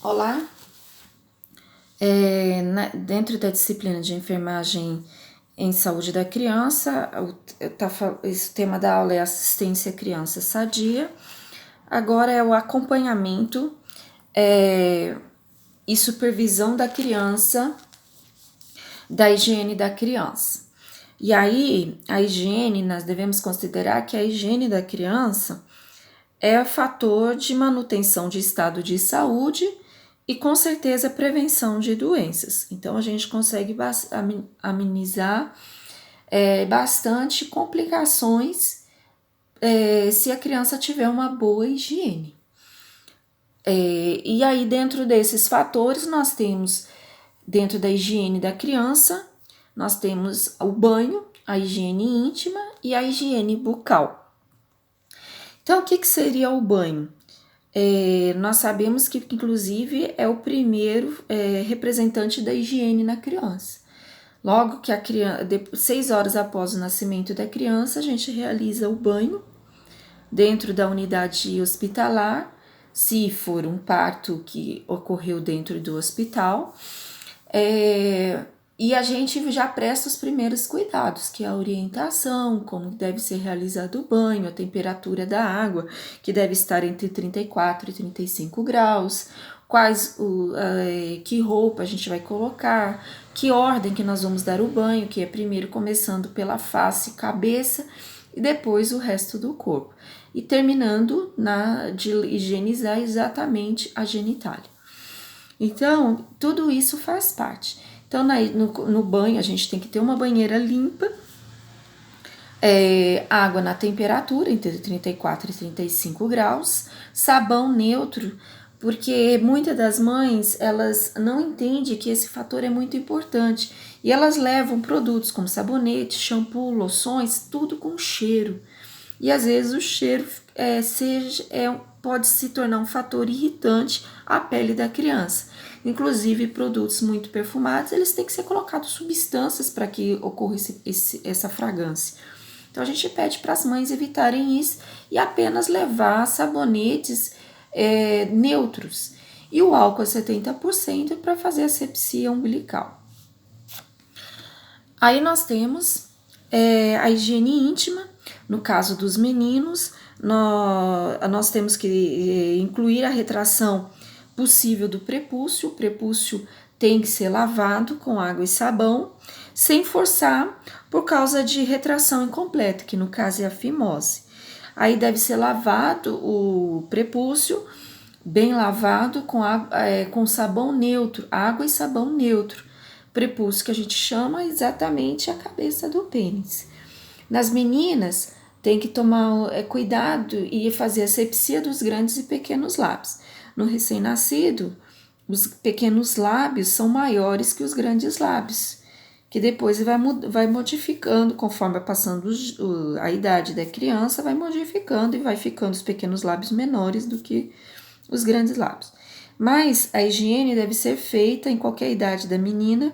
Olá, dentro da disciplina de enfermagem em saúde da criança, o tema da aula é assistência à criança sadia. Agora é o acompanhamento e supervisão da criança, da higiene da criança. E aí, a higiene, nós devemos considerar que a higiene da criança é fator de manutenção de estado de saúde e, com certeza, prevenção de doenças. Então, a gente consegue amenizar bastante complicações se a criança tiver uma boa higiene. E aí, dentro desses fatores, nós temos, dentro da higiene da criança, nós temos o banho, a higiene íntima e a higiene bucal. Então, o que seria o banho? Nós sabemos que, inclusive, é o primeiro representante da higiene na criança. Logo que a criança, 6 horas após o nascimento da criança, a gente realiza o banho dentro da unidade hospitalar, se for um parto que ocorreu dentro do hospital. E a gente já presta os primeiros cuidados, que é a orientação, como deve ser realizado o banho, a temperatura da água, que deve estar entre 34 e 35 graus, que roupa a gente vai colocar, que ordem que nós vamos dar o banho, que é primeiro começando pela face, cabeça e depois o resto do corpo. E terminando de higienizar exatamente a genitália. Então, tudo isso faz parte. Então, no banho, a gente tem que ter uma banheira limpa, água na temperatura, entre 34 e 35 graus, sabão neutro, porque muitas das mães, elas não entendem que esse fator é muito importante, e elas levam produtos como sabonete, shampoo, loções, tudo com cheiro. E às vezes o cheiro pode se tornar um fator irritante à pele da criança. Inclusive, produtos muito perfumados, eles têm que ser colocados substâncias para que ocorra essa fragrância. Então, a gente pede para as mães evitarem isso e apenas levar sabonetes neutros. E o álcool a 70% para fazer a asepsia umbilical. Aí nós temos a higiene íntima. No caso dos meninos, nós temos que incluir a retração possível do prepúcio. O prepúcio tem que ser lavado com água e sabão, sem forçar, por causa de retração incompleta, que no caso é a fimose. Aí deve ser lavado o prepúcio, bem lavado com sabão neutro, água e sabão neutro. Prepúcio que a gente chama exatamente a cabeça do pênis. Nas meninas, tem que tomar cuidado e fazer asepsia dos grandes e pequenos lábios. No recém-nascido, os pequenos lábios são maiores que os grandes lábios, que depois vai modificando, conforme vai passando a idade da criança, vai modificando e vai ficando os pequenos lábios menores do que os grandes lábios. Mas a higiene deve ser feita em qualquer idade da menina,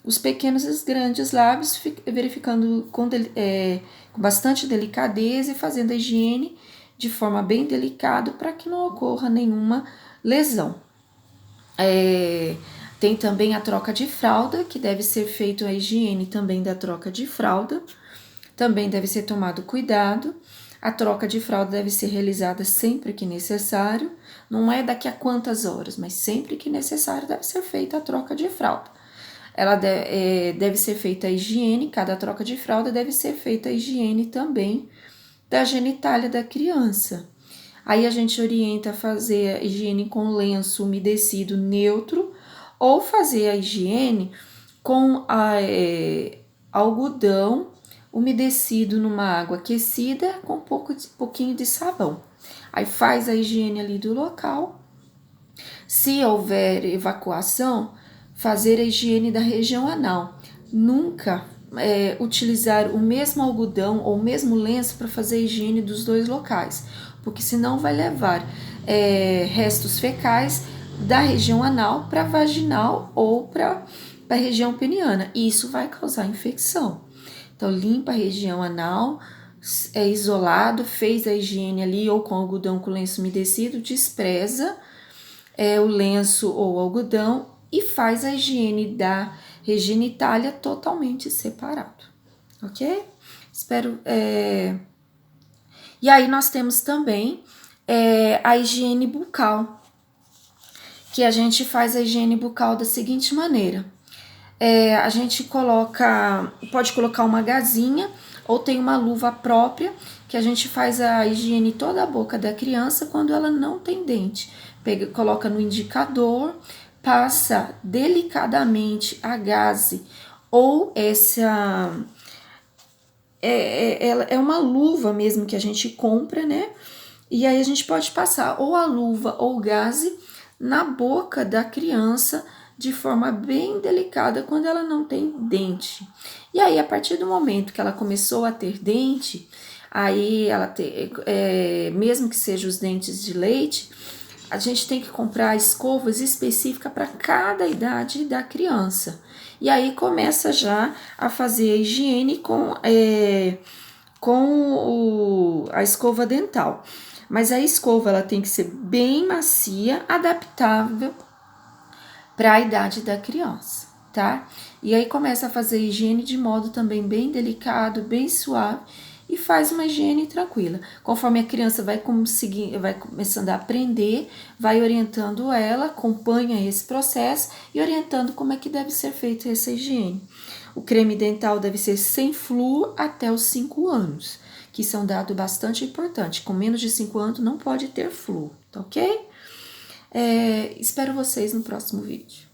os pequenos e os grandes lábios, verificando com bastante delicadeza e fazendo a higiene de forma bem delicada para que não ocorra nenhuma lesão. Tem também a troca de fralda, que deve ser feita a higiene também da troca de fralda. Também deve ser tomado cuidado. A troca de fralda deve ser realizada sempre que necessário. Não é daqui a quantas horas, mas sempre que necessário deve ser feita a troca de fralda. Ela deve ser feita a higiene, cada troca de fralda deve ser feita a higiene também da genitália da criança. Aí a gente orienta a fazer a higiene com lenço umedecido neutro ou fazer a higiene com algodão umedecido numa água aquecida com pouquinho de sabão. Aí faz a higiene ali do local. Se houver evacuação, fazer a higiene da região anal. Nunca utilizar o mesmo algodão ou o mesmo lenço para fazer a higiene dos dois locais, porque senão vai levar restos fecais da região anal para vaginal ou para a região peniana, e isso vai causar infecção. Então, limpa a região anal, isolado, fez a higiene ali ou com algodão com lenço umedecido, despreza o lenço ou algodão e faz a higiene da genitália totalmente separado, ok? Espero. E aí nós temos também a higiene bucal, que a gente faz a higiene bucal da seguinte maneira. A gente pode colocar uma gazinha ou tem uma luva própria que a gente faz a higiene toda a boca da criança quando ela não tem dente. Coloca no indicador, passa delicadamente a gaze ou é uma luva mesmo que a gente compra, né? E aí a gente pode passar ou a luva ou o gaze na boca da criança de forma bem delicada quando ela não tem dente. E aí, a partir do momento que ela começou a ter dente, aí mesmo que sejam os dentes de leite, a gente tem que comprar escovas específicas para cada idade da criança. E aí começa já a fazer a higiene com a escova dental. Mas a escova ela tem que ser bem macia, adaptável para a idade da criança, tá? E aí começa a fazer a higiene de modo também bem delicado, bem suave e faz uma higiene tranquila. Conforme a criança vai começando a aprender, vai orientando ela, acompanha esse processo e orientando como é que deve ser feita essa higiene. O creme dental deve ser sem flúor até os 5 anos, que são dados bastante importante. Com menos de 5 anos não pode ter flúor, tá ok? Espero vocês no próximo vídeo.